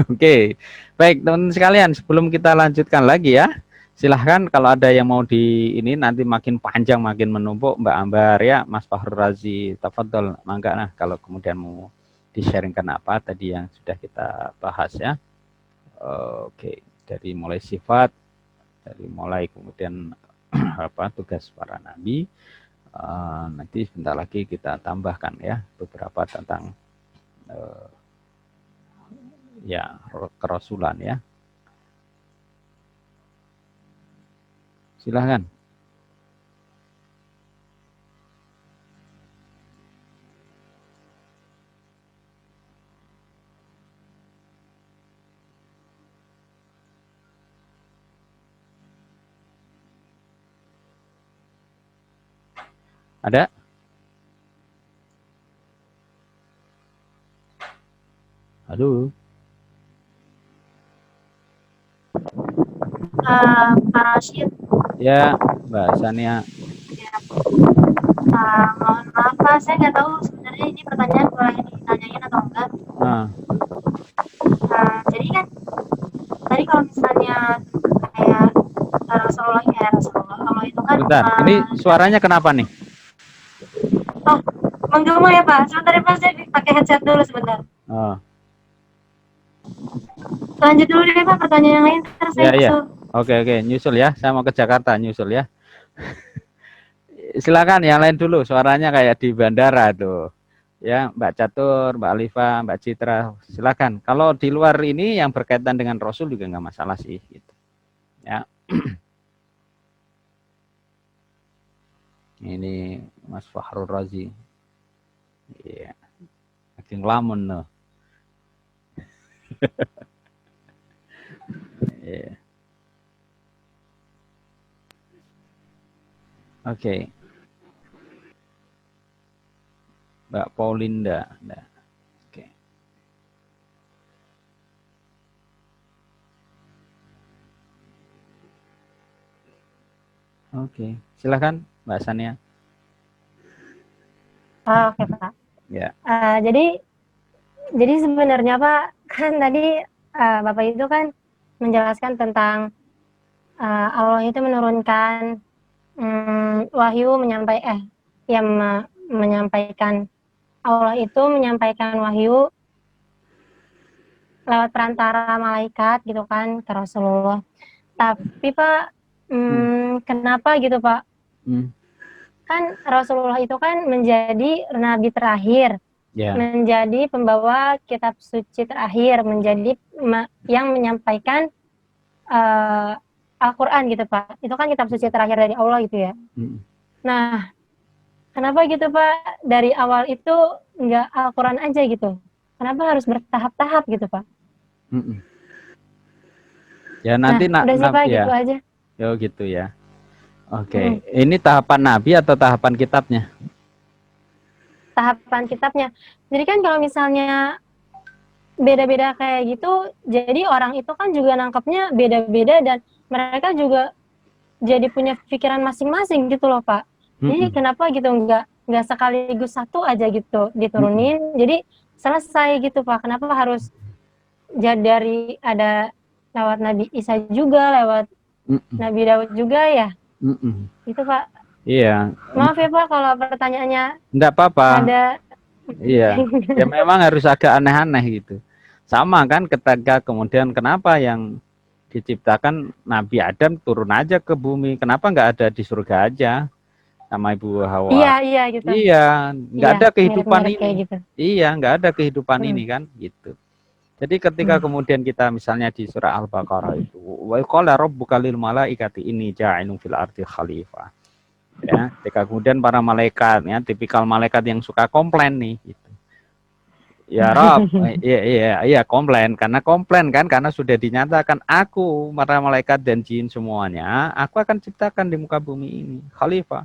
Oke, baik teman-teman sekalian, sebelum kita lanjutkan lagi ya, silahkan kalau ada yang mau di ini nanti makin panjang, makin menumpuk, Mbak Ambar ya, Mas Fahrul Razi, tafadhol, mangga nah kalau kemudian mau di-sharingkan apa tadi yang sudah kita bahas ya. Oke, dari mulai sifat, dari mulai kemudian apa tugas para nabi, nanti sebentar lagi kita tambahkan ya beberapa tentang ya kerasulan ya. Silahkan. Ada? Halo. Pak Rashid, Ya, bahasannya. ya, mohon maaf Pak, saya nggak tahu sebenarnya ini pertanyaan boleh ditanyain atau enggak. Nah, Jadi kan tadi kalau misalnya kayak Rasulullah, Allah itu kan sebentar. Ini suaranya kenapa nih? oh menggema ya Pak. Sebentar ya Pak, saya pakai headset dulu sebentar. Oh, Lanjut dulu deh Pak, pertanyaan yang lain terus saya ya ya. nyusul. Oke oke, nyusul ya. Saya mau ke Jakarta, nyusul ya. Silakan yang lain dulu. Suaranya kayak di bandara tuh. Ya, Mbak Catur, Mbak Alifa, Mbak Citra, silakan. Kalau di luar ini yang berkaitan dengan Rasul juga nggak masalah sih. Gitu. Ya, ini Mas Fahrul Razi. Iya, lagi ngelamun loh. Iya. Oke, Mbak Paulinda. Nah, oke. Oke, silakan Mbak Sania. Oke Pak. Ya. Jadi sebenarnya Pak, kan tadi Bapak itu kan menjelaskan tentang Allah itu menurunkan wahyu menyampaikan Allah itu menyampaikan wahyu lewat perantara malaikat gitu kan ke Rasulullah. Tapi Pak, kenapa gitu Pak? Hmm. Kan Rasulullah itu kan menjadi nabi terakhir, Ya. menjadi pembawa kitab suci terakhir, menjadi yang menyampaikan Al-Quran gitu Pak. Itu kan kitab suci terakhir dari Allah gitu ya. Nah, kenapa gitu Pak? Dari awal itu nggak Al-Quran aja gitu? Kenapa harus bertahap-tahap gitu Pak? Ya nanti Udah sih Pak, ya. gitu aja. Oh gitu ya. Oke, ini tahapan nabi atau tahapan kitabnya? Tahapan kitabnya. Jadi kan kalau misalnya beda-beda kayak gitu, jadi orang itu kan juga nangkepnya beda-beda dan mereka juga jadi punya pikiran masing-masing gitu loh Pak. Jadi kenapa gitu nggak sekaligus satu aja gitu diturunin, jadi selesai gitu Pak. Kenapa harus dari ada lewat Nabi Isa juga, lewat Nabi Daud juga ya? Itu Pak. Iya. Maaf ya Pak kalau pertanyaannya Enggak apa-apa. ada. Iya. Ya memang harus agak aneh-aneh gitu. Sama kan ketika kemudian kenapa yang diciptakan Nabi Adam turun aja ke bumi, kenapa nggak ada di surga aja sama Ibu Hawa? Iya gitu. Iya, nggak Iya, ada kehidupan mirip-mirip kayak ini. gitu. Iya, nggak ada kehidupan ini kan, gitu. Jadi ketika kemudian kita misalnya di surah Al-Baqarah itu, wa qala rabbuka lil malaikati inni ja'ilun fil ardi khalifah. Ya, ketika kemudian para malaikat ya, tipikal malaikat yang suka komplain nih gitu. Ya Rob, iya komplain karena sudah dinyatakan aku para malaikat dan jin semuanya, aku akan ciptakan di muka bumi ini khalifah.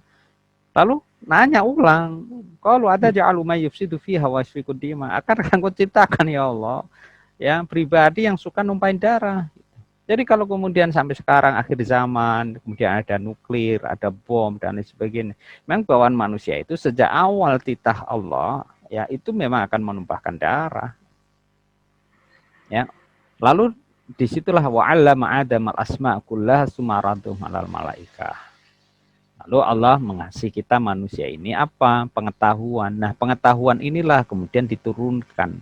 Lalu nanya ulang, kalau ada ja'alu may yufsidu fiha wa yasfiku dima, akan aku ciptakan ya Allah ya pribadi yang suka numpain darah. Jadi kalau kemudian sampai sekarang akhir zaman, kemudian ada nuklir, ada bom dan lain sebagainya, memang bawaan manusia itu sejak awal titah Allah ya itu memang akan menumpahkan darah. Ya. Lalu disitulah wa'allama Adam al-asma' kullaha tsumma radahum 'alal malaikah. Lalu Allah mengasih kita manusia ini apa? Pengetahuan. Nah, pengetahuan inilah kemudian diturunkan.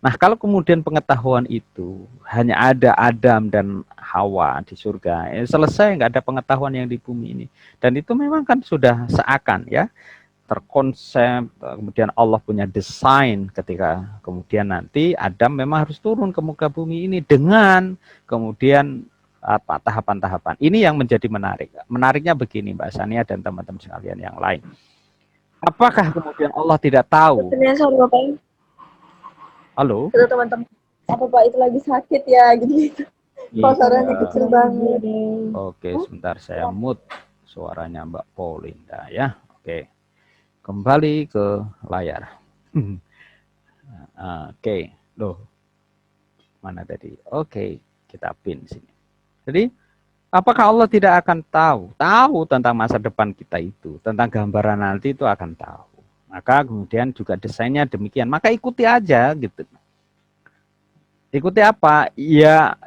Nah, kalau kemudian pengetahuan itu hanya ada Adam dan Hawa di surga, selesai, nggak ada pengetahuan yang di bumi ini. Dan itu memang kan sudah seakan ya terkonsep, kemudian Allah punya desain ketika kemudian nanti Adam memang harus turun ke muka bumi ini dengan kemudian apa tahapan-tahapan. Ini yang menjadi menarik. Menariknya begini Mbak Sania dan teman-teman sekalian yang lain. Apakah kemudian Allah tidak tahu? Sebenarnya sorry Bapak, Halo? kata teman-teman, apa Pak itu lagi sakit ya gitu-gitu. Kalau suaranya kecil banget. Oke, sebentar saya mute suaranya Mbak Paulinda ya. Oke. Kembali ke layar. Oke, loh. Mana tadi? Oke, kita pin sini. Jadi, apakah Allah tidak akan tahu? Tahu tentang masa depan kita itu, tentang gambaran nanti itu akan tahu. Maka kemudian juga desainnya demikian. Maka ikuti aja gitu. Ikuti apa? Ya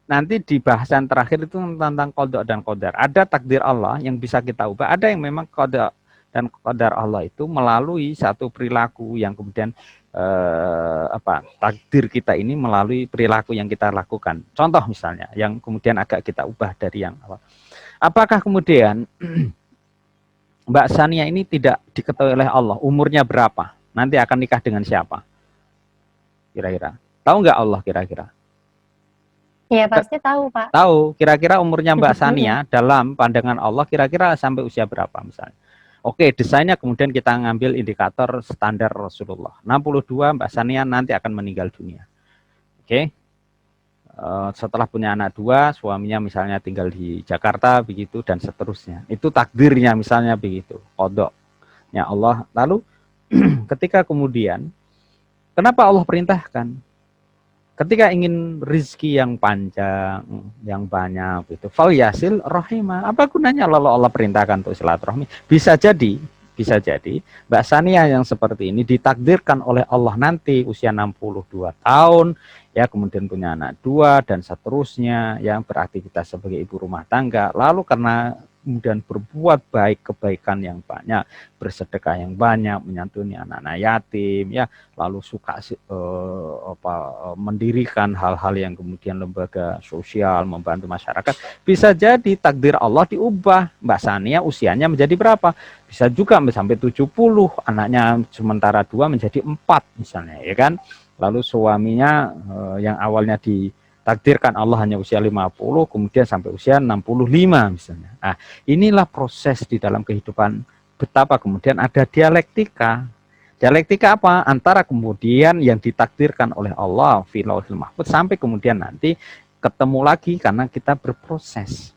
nanti di bahasan terakhir itu tentang qada dan qadar. Ada takdir Allah yang bisa kita ubah, ada yang memang qada dan qadar Allah itu melalui satu perilaku yang kemudian takdir kita ini melalui perilaku yang kita lakukan. Contoh misalnya yang kemudian agak kita ubah dari yang awal. Apakah kemudian Mbak Sania ini tidak diketahui oleh Allah umurnya berapa? Nanti akan nikah dengan siapa? Kira-kira. Tahu nggak Allah kira-kira? Ya pasti tahu Pak. Tahu. Kira-kira umurnya Mbak Sania dalam pandangan Allah kira-kira sampai usia berapa misalnya? Oke, desainnya kemudian kita ngambil indikator standar Rasulullah. 62 Mbak Sania nanti akan meninggal dunia. Oke. Setelah punya anak 2, suaminya misalnya tinggal di Jakarta begitu dan seterusnya. Itu takdirnya misalnya begitu. Qadha-nya Allah. Lalu ketika kemudian kenapa Allah perintahkan? Ketika ingin rizki yang panjang, yang banyak, itu fal yasil rahimah. Apa gunanya lalu Allah perintahkan untuk silaturahmi? Bisa jadi Mbak Sania yang seperti ini ditakdirkan oleh Allah nanti usia 62 tahun, ya kemudian punya anak 2 dan seterusnya, yang beraktivitas sebagai ibu rumah tangga. Lalu karena kemudian berbuat baik, kebaikan yang banyak, bersedekah yang banyak, menyantuni anak-anak yatim, ya, lalu suka mendirikan hal-hal yang kemudian lembaga sosial, membantu masyarakat, bisa jadi takdir Allah diubah. Mbak Sania usianya menjadi berapa? Bisa juga sampai 70, anaknya sementara 2 menjadi 4 misalnya, ya kan? Lalu suaminya yang awalnya takdirkan Allah hanya usia 50, kemudian sampai usia 65 misalnya. Nah, inilah proses di dalam kehidupan, betapa kemudian ada dialektika. Dialektika apa? Antara kemudian yang ditakdirkan oleh Allah fi lauhil mahfuz sampai kemudian nanti ketemu lagi karena kita berproses.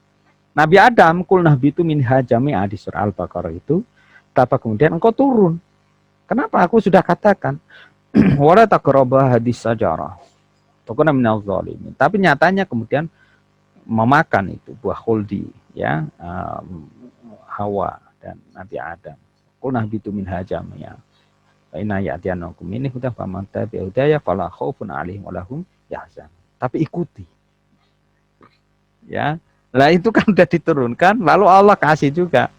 Nabi Adam kul nahbitu minha jami'a di surah Al-Baqarah itu, betapa kemudian engkau turun. Kenapa? Aku sudah katakan wala taqrabah hadis sajarah. Tapi nyatanya kemudian memakan itu buah khuldi, ya, Hawa dan Nabi Adam. Qulna bitu min hajamnya. Fa inna ya'tiyanakum minni hudan faman tabi'a hudaya fala khaufun 'alaihim wa lahum yahzan. Tapi ikuti. Ya. Lah itu kan sudah diturunkan, lalu Allah kasih juga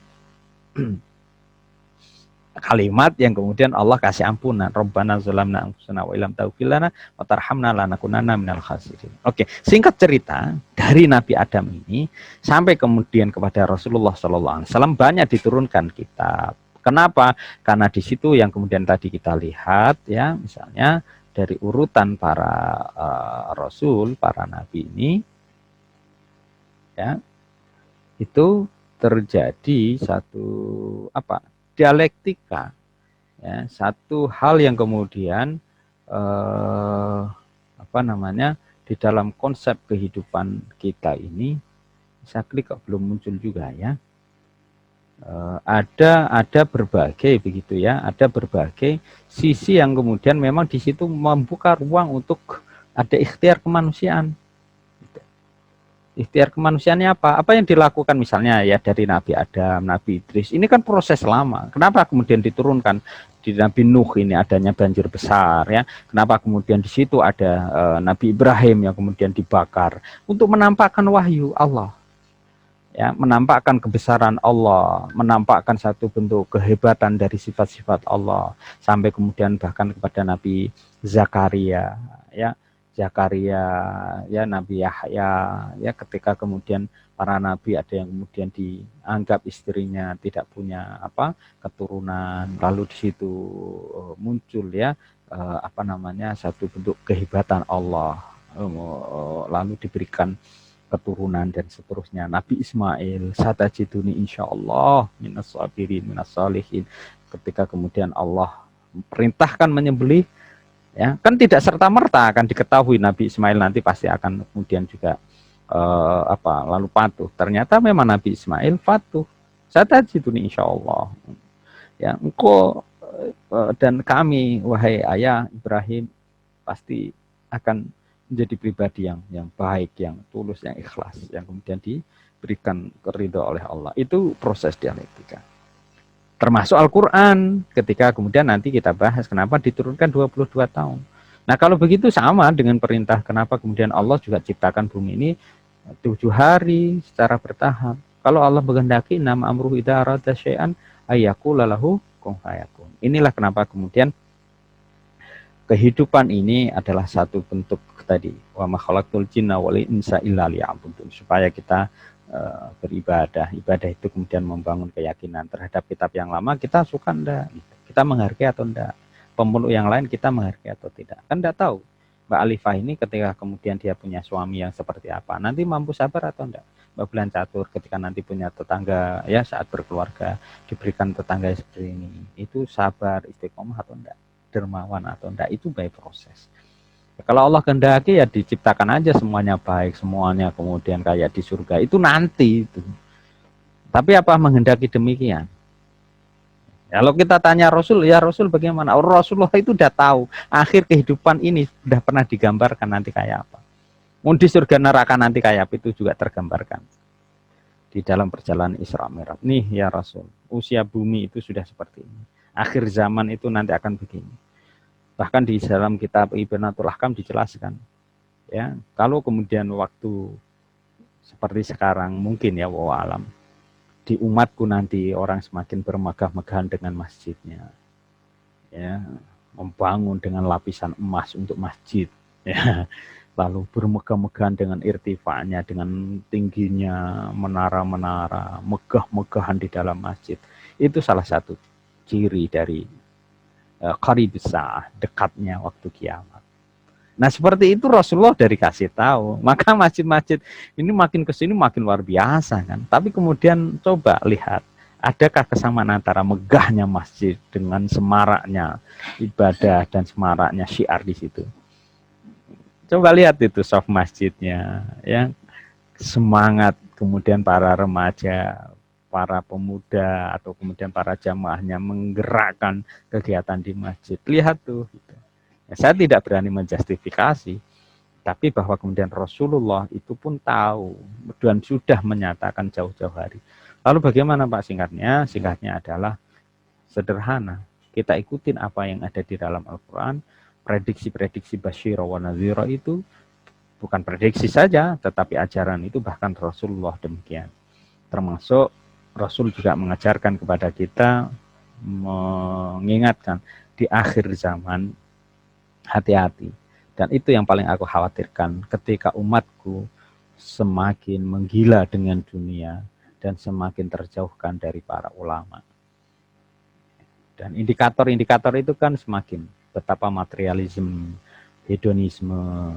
kalimat yang kemudian Allah kasih ampunan. Rabbana zalamna anfusana wa illam taghfir lana wa tarhamna lanakunanna minal khasirin. Oke, singkat cerita, dari Nabi Adam ini sampai kemudian kepada Rasulullah SAW banyak diturunkan kitab. Kenapa? Karena di situ yang kemudian tadi kita lihat, ya, misalnya dari urutan para rasul, para nabi ini, ya, itu terjadi satu dialektika, ya, satu hal yang kemudian di dalam konsep kehidupan kita ini, saya klik kok belum muncul juga, ya, ada berbagai begitu, ya, ada berbagai sisi yang kemudian memang di situ membuka ruang untuk ada ikhtiar kemanusiaan. Ikhtiar kemanusiaannya apa? Apa yang dilakukan misalnya ya dari Nabi Adam, Nabi Idris. Ini kan proses lama. Kenapa kemudian diturunkan di Nabi Nuh ini adanya banjir besar ya? Kenapa kemudian di situ ada Nabi Ibrahim yang kemudian dibakar untuk menampakkan wahyu Allah. Ya, menampakkan kebesaran Allah, menampakkan satu bentuk kehebatan dari sifat-sifat Allah, sampai kemudian bahkan kepada Nabi Zakaria, ya Zakaria, ya Nabi Yahya, ya ketika kemudian para nabi ada yang kemudian dianggap istrinya tidak punya keturunan, lalu di situ muncul ya apa namanya satu bentuk kehebatan Allah, lalu diberikan keturunan dan seterusnya. Nabi Ismail, satajiduni insyaallah minas sabirin minas salihin. Ketika kemudian Allah perintahkan menyembelih, ya kan tidak serta merta akan diketahui Nabi Ismail nanti pasti akan kemudian juga lalu patuh. Ternyata memang Nabi Ismail patuh. Satajiduni insyaallah. Ya, engkau dan kami wahai ayah Ibrahim pasti akan menjadi pribadi yang baik, yang tulus, yang ikhlas, yang kemudian diberikan ridho oleh Allah. Itu proses dialektika. Termasuk Al-Quran, ketika kemudian nanti kita bahas kenapa diturunkan 22 tahun. Nah kalau begitu sama dengan perintah kenapa kemudian Allah juga ciptakan bumi ini 7 hari secara bertahap. Kalau Allah berkehendaki nama amruhu idza arada syai'an ayyaqula lahu kun fayakun. Inilah kenapa kemudian kehidupan ini adalah satu bentuk tadi wa ma khalaqtul jinna wal insa illa liya'budun, supaya kita beribadah. Ibadah itu kemudian membangun keyakinan terhadap kitab yang lama, kita suka enggak, kita menghargai atau enggak, pemeluk yang lain kita menghargai atau tidak, kan enggak tahu Mbak Alifah ini ketika kemudian dia punya suami yang seperti apa, nanti mampu sabar atau enggak. Mbak Bulan Catur ketika nanti punya tetangga ya saat berkeluarga diberikan tetangga seperti ini, itu sabar istiqomah atau enggak, dermawan atau enggak, itu by proses. Kalau Allah kehendaki ya diciptakan aja semuanya baik, semuanya kemudian kayak di surga, itu nanti itu. Tapi apa menghendaki demikian? Kalau kita tanya Rasul, ya Rasul bagaimana? Rasulullah itu udah tahu akhir kehidupan ini sudah pernah digambarkan nanti kayak apa. Mau di surga neraka nanti kayak apa itu juga tergambarkan di dalam perjalanan Isra Mi'raj. Nih ya Rasul, usia bumi itu sudah seperti ini. Akhir zaman itu nanti akan begini. Bahkan di dalam kitab Ibnatul Ahkam dijelaskan, ya kalau kemudian waktu seperti sekarang mungkin ya wallahu alam di umatku nanti orang semakin bermegah-megahan dengan masjidnya, ya membangun dengan lapisan emas untuk masjid, ya lalu bermegah-megahan dengan irtifanya, dengan tingginya menara-menara, megah-megahan di dalam masjid. Itu salah satu ciri dari qarib sa'ah, dekatnya waktu kiamat. Nah seperti itu Rasulullah dari kasih tahu. Maka masjid-masjid ini makin kesini makin luar biasa kan. Tapi kemudian coba lihat, adakah kesamaan antara megahnya masjid dengan semaraknya ibadah dan semaraknya syiar di situ? Coba lihat itu soft masjidnya, ya semangat kemudian para remaja, para pemuda atau kemudian para jamaahnya menggerakkan kegiatan di masjid. Lihat tuh. Gitu. Ya, saya tidak berani menjustifikasi, tapi bahwa kemudian Rasulullah itu pun tahu dan sudah menyatakan jauh-jauh hari. Lalu bagaimana Pak singkatnya? Singkatnya adalah sederhana. Kita ikutin apa yang ada di dalam Al-Quran. Prediksi-prediksi Basyir wa Nadhira itu bukan prediksi saja, tetapi ajaran itu bahkan Rasulullah demikian. Termasuk Rasul juga mengajarkan kepada kita, mengingatkan di akhir zaman hati-hati. Dan itu yang paling aku khawatirkan ketika umatku semakin menggila dengan dunia dan semakin terjauhkan dari para ulama. Dan indikator-indikator itu kan semakin betapa materialisme, hedonisme,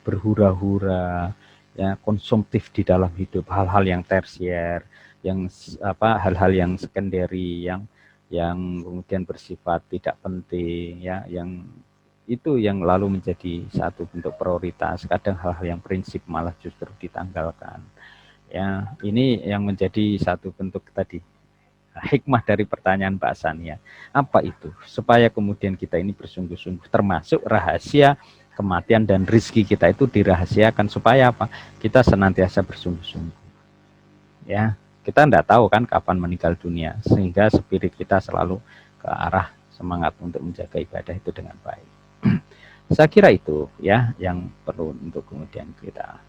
berhura-hura, ya konsumtif di dalam hidup, hal-hal yang tersier, yang hal-hal yang sekunderi, yang kemudian bersifat tidak penting, ya yang itu yang lalu menjadi satu bentuk prioritas. Kadang hal-hal yang prinsip malah justru ditanggalkan. Ya, ini yang menjadi satu bentuk tadi hikmah dari pertanyaan Mbak Sania. Apa itu? Supaya kemudian kita ini bersungguh-sungguh, termasuk rahasia kematian dan rizki kita itu dirahasiakan supaya apa? Kita senantiasa bersungguh-sungguh. Ya, kita tidak tahu kan kapan meninggal dunia, sehingga spirit kita selalu ke arah semangat untuk menjaga ibadah itu dengan baik. Saya kira itu ya yang perlu untuk kemudian kita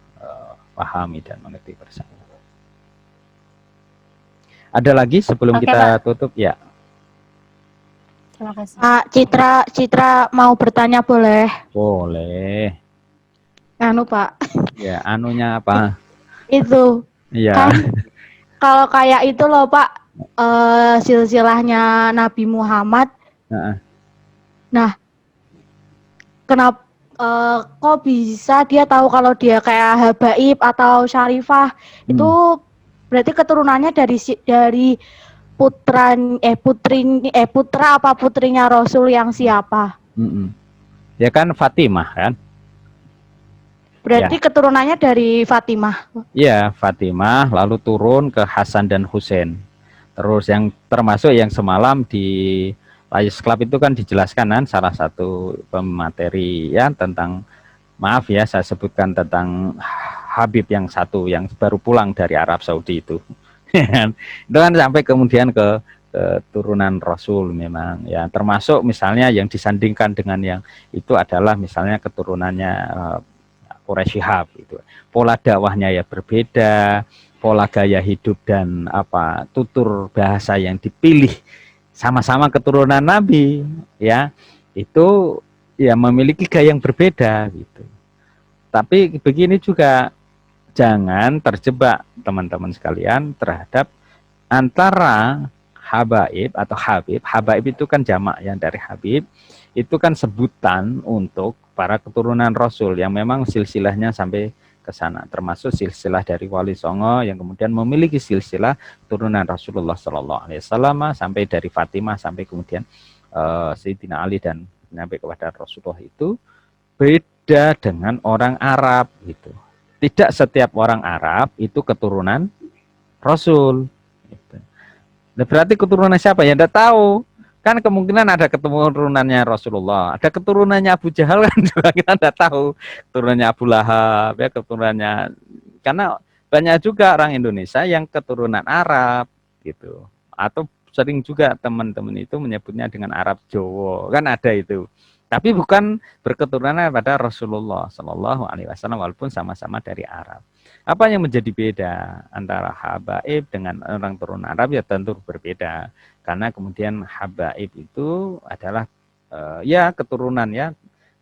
pahami dan mengerti bersama. Ada lagi sebelum Oke, kita Pak. tutup ya? Terima kasih. Pak, Citra mau bertanya boleh? Boleh. Anu Pak, Ya, anunya apa? itu Iya. kan kalau kayak itu loh Pak, silsilahnya Nabi Muhammad. Heeh. Nah, kenapa kok bisa dia tahu kalau dia kayak habaib atau syarifah itu berarti keturunannya dari putra apa putrinya Rasul yang siapa? Ya kan Fatimah kan? Berarti keturunannya dari Fatimah. Iya, Fatimah lalu turun ke Hasan dan Husain. Terus yang termasuk yang semalam di Lions Club itu kan dijelaskan kan salah satu pemateri ya tentang, maaf ya saya sebutkan tentang Habib yang satu yang baru pulang dari Arab Saudi itu. Itu kan sampai kemudian ke keturunan Rasul memang ya, termasuk misalnya yang disandingkan dengan yang itu adalah misalnya keturunannya Quraisy Shihab itu. Pola dakwahnya ya berbeda, pola gaya hidup dan apa tutur bahasa yang dipilih sama-sama keturunan Nabi ya, itu ya memiliki gaya yang berbeda gitu. Tapi begini juga, jangan terjebak teman-teman sekalian terhadap antara habaib atau habib. Habaib itu kan jamak yang dari habib, itu kan sebutan untuk para keturunan Rasul yang memang silsilahnya sampai ke sana, termasuk silsilah dari Wali Songo yang kemudian memiliki silsilah turunan Rasulullah SAW sampai dari Fatimah sampai kemudian Sayyidina Ali dan sampai kepada Rasulullah. Itu beda dengan orang Arab gitu. Tidak setiap orang Arab itu keturunan Rasul. Gitu. Berarti keturunan siapa? Ya tidak tahu. Kan kemungkinan ada keturunannya Rasulullah, ada keturunannya Abu Jahal kan juga kita tidak tahu. Keturunannya Abu Lahab, ya keturunannya, karena banyak juga orang Indonesia yang keturunan Arab gitu. Atau sering juga teman-teman itu menyebutnya dengan Arab Jawa, kan ada itu. Tapi bukan berketurunan pada Rasulullah Shallallahu Alaihi Wasallam walaupun sama-sama dari Arab. Apa yang menjadi beda antara habaib dengan orang turunan Arab? Ya tentu berbeda, karena kemudian habaib itu adalah ya keturunan ya,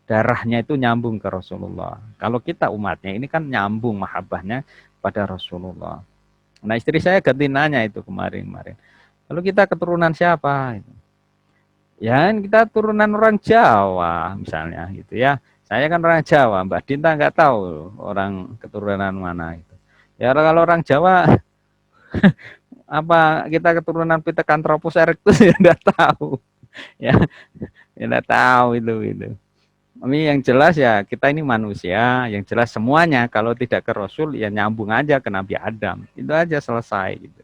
darahnya itu nyambung ke Rasulullah. Kalau kita umatnya ini kan nyambung mahabbahnya pada Rasulullah. Nah istri saya ganti nanya itu kemarin. Lalu kita keturunan siapa? Ya kita turunan orang Jawa misalnya gitu ya. Saya kan orang Jawa, Mbak Dinta nggak tahu orang keturunan mana itu. Ya kalau orang Jawa apa kita keturunan Pithecanthropus erectus ya nggak tahu. Ya nggak tahu itu. Ini yang jelas ya kita ini manusia, yang jelas semuanya kalau tidak ke Rasul ya nyambung aja ke Nabi Adam. Itu aja selesai gitu.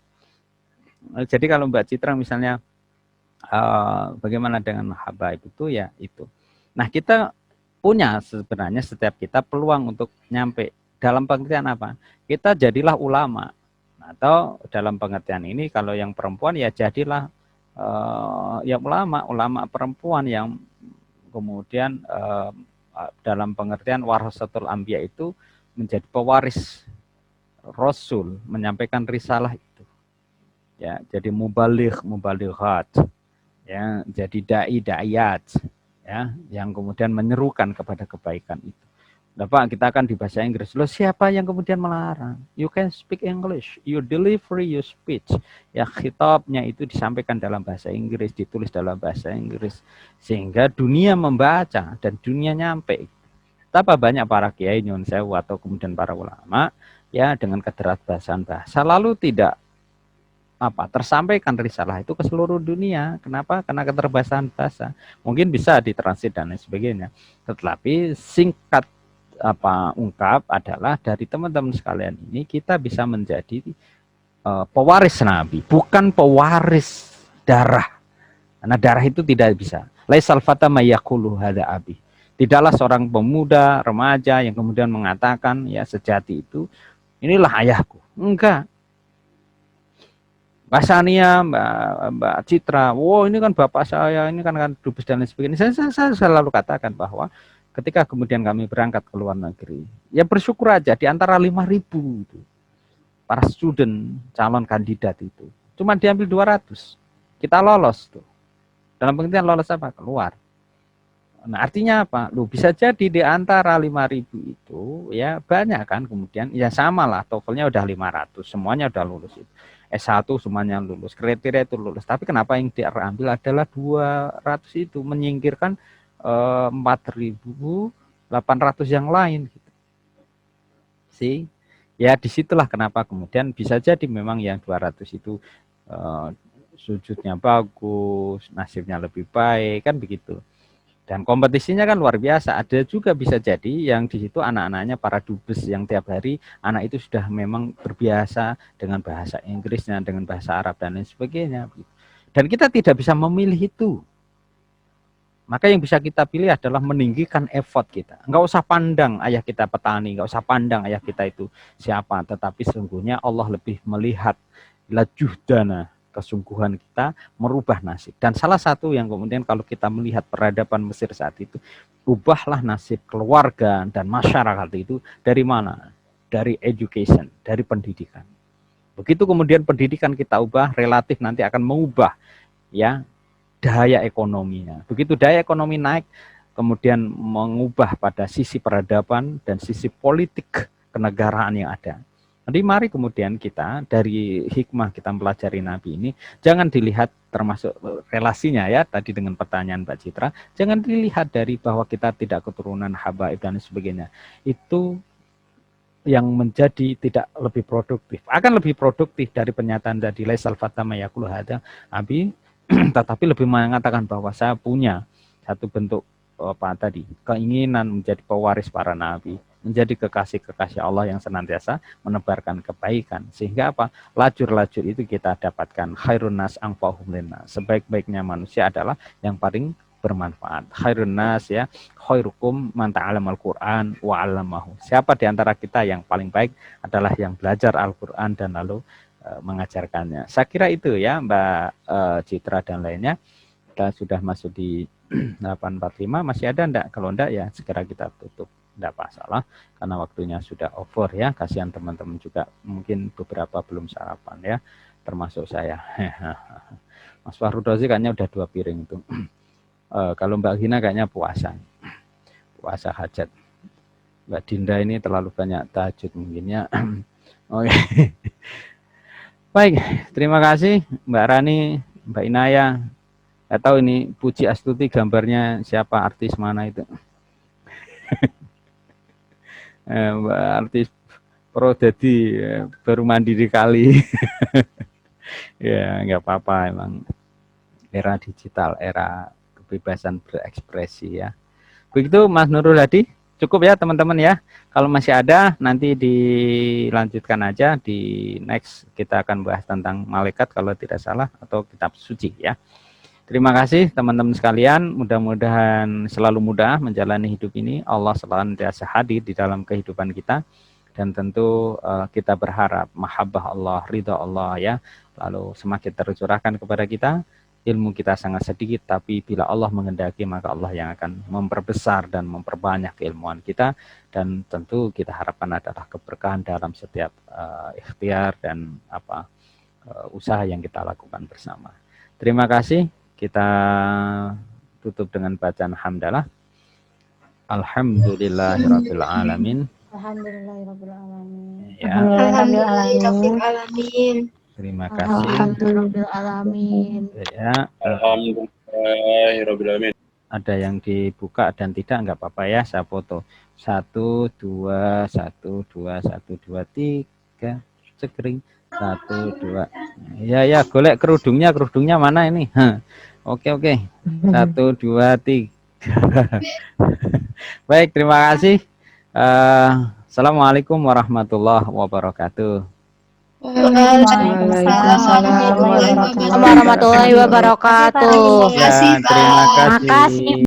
Jadi kalau Mbak Citra misalnya bagaimana dengan habaib itu ya itu. Nah kita punya sebenarnya setiap kita peluang untuk nyampe dalam pengertian apa? Kita jadilah ulama, atau dalam pengertian ini kalau yang perempuan ya jadilah ya ulama perempuan yang kemudian dalam pengertian warasatul anbiya itu menjadi pewaris Rasul, menyampaikan risalah itu. Ya, jadi mubalighat, ya, jadi dai-daiyat, ya, yang kemudian menyerukan kepada kebaikan itu. Bapak, kita akan di bahasa Inggris. Loh, siapa yang kemudian melarang? You can speak English, you deliver your speech. Ya, khitabnya itu disampaikan dalam bahasa Inggris, ditulis dalam bahasa Inggris, sehingga dunia membaca dan dunia nyampe. Betapa banyak para kiai nyun sewu atau kemudian para ulama ya dengan keterbatasan bahasa lalu tidak tersampaikan risalah itu ke seluruh dunia. Kenapa? Karena keterbatasan bahasa. Mungkin bisa ditranslate dan lain sebagainya. Tetapi singkat ungkap adalah dari teman-teman sekalian ini kita bisa menjadi pewaris Nabi, bukan pewaris darah. Karena darah itu tidak bisa. Laisal fata mayaqulu hada abi. Tidaklah seorang pemuda, remaja yang kemudian mengatakan ya sejati itu inilah ayahku. Enggak. Mbak Sania, Mbak Citra, wow ini kan bapak saya, ini kan dubes dan lain sebagainya. Saya selalu katakan bahwa ketika kemudian kami berangkat ke luar negeri, ya bersyukur aja di antara 5.000 itu, para student calon kandidat itu, cuma diambil 200. Kita lolos tuh. Dalam pengertian lolos apa? Keluar. Nah artinya apa? Loh, bisa jadi di antara 5.000 itu ya banyak kan kemudian ya sama lah TOEFL-nya udah 500, semuanya udah lulus itu. S1 semuanya lulus, kriteria itu lulus. Tapi kenapa yang diambil adalah 200 itu menyingkirkan 4.800 yang lain gitu. Sih. Ya disitulah kenapa kemudian bisa jadi memang yang 200 itu sujudnya bagus, nasibnya lebih baik kan begitu. Dan kompetisinya kan luar biasa. Ada juga bisa jadi yang di situ anak-anaknya para dubes yang tiap hari anak itu sudah memang berbiasa dengan bahasa Inggrisnya, dengan bahasa Arab dan lain sebagainya. Dan kita tidak bisa memilih itu. Maka yang bisa kita pilih adalah meninggikan effort kita. Enggak usah pandang ayah kita petani, enggak usah pandang ayah kita itu siapa. Tetapi sesungguhnya Allah lebih melihat lajuhdana, kesungguhan kita merubah nasib. Dan salah satu yang kemudian kalau kita melihat peradaban Mesir saat itu, ubahlah nasib keluarga dan masyarakat itu dari mana? Dari education, dari pendidikan. Begitu kemudian pendidikan kita ubah, relatif nanti akan mengubah ya daya ekonominya. Begitu daya ekonomi naik, kemudian mengubah pada sisi peradaban dan sisi politik kenegaraan yang ada. Jadi mari kemudian kita dari hikmah kita mempelajari Nabi ini, jangan dilihat termasuk relasinya ya, tadi dengan pertanyaan Mbak Citra, jangan dilihat dari bahwa kita tidak keturunan habaib dan sebagainya. Itu yang menjadi tidak lebih produktif. Akan lebih produktif dari pernyataan tadi, laisal fatama yaqulu hadza abi, tetapi lebih mengatakan bahwa saya punya satu bentuk apa tadi, keinginan menjadi pewaris para nabi, menjadi kekasih-kekasih Allah yang senantiasa menebarkan kebaikan. Sehingga apa? Lajur-lajur itu kita dapatkan. Khairun nas anfa'uhum linnas. Sebaik-baiknya manusia adalah yang paling bermanfaat. Khairun nas ya, khairukum man ta'allamal Qur'an wa 'allamahu. Siapa di antara kita yang paling baik adalah yang belajar Al-Qur'an dan lalu mengajarkannya. Saya kira itu ya Mbak Citra dan lainnya. Kita sudah masuk di 8.45, masih ada enggak? Kalau enggak ya segera kita tutup. Tidak masalah karena waktunya sudah over ya. Kasihan teman-teman juga mungkin beberapa belum sarapan ya, termasuk saya. Mas Fahrudozi kayaknya udah 2 piring itu. Kalau Mbak Gina kayaknya puasa hajat. Mbak Dinda ini terlalu banyak tahajud mungkin ya. Oke. Baik, terima kasih Mbak Rani, Mbak Inaya. Nggak tahu ini Puji Astuti gambarnya siapa, artis mana itu. Artis Prodadi baru mandiri kali. Ya nggak apa-apa, emang era digital, era kebebasan berekspresi ya. Begitu Mas Nurul Hadi, cukup ya teman-teman ya. Kalau masih ada nanti dilanjutkan aja di next, kita akan bahas tentang malaikat kalau tidak salah atau kitab suci ya. Terima kasih teman-teman sekalian, mudah-mudahan selalu mudah menjalani hidup ini. Allah selalu hadir di dalam kehidupan kita. Dan tentu kita berharap mahabbah Allah, ridha Allah ya, lalu semakin tercurahkan kepada kita. Ilmu kita sangat sedikit, tapi bila Allah menghendaki maka Allah yang akan memperbesar dan memperbanyak keilmuan kita. Dan tentu kita harapkan adalah keberkahan dalam setiap ikhtiar dan usaha yang kita lakukan bersama. Terima kasih. Kita tutup dengan bacaan hamdalah. Alhamdulillahirabbil alamin. Alhamdulillahirabbil alamin. Ya. Alhamdulillahirabbil alamin. Terima kasih. Alhamdulillahirabbil alamin. Ya. Alhamdulillahirabbil alamin. Ada yang dibuka dan tidak nggak apa-apa ya, saya foto. 1 2 1 2 1 2 3 cekring. 1 2. Ya golek kerudungnya mana ini? Oke. 1 2 3. Baik, terima kasih. Assalamualaikum warahmatullahi wabarakatuh. Waalaikumsalam warahmatullahi wabarakatuh. Ya, terima kasih.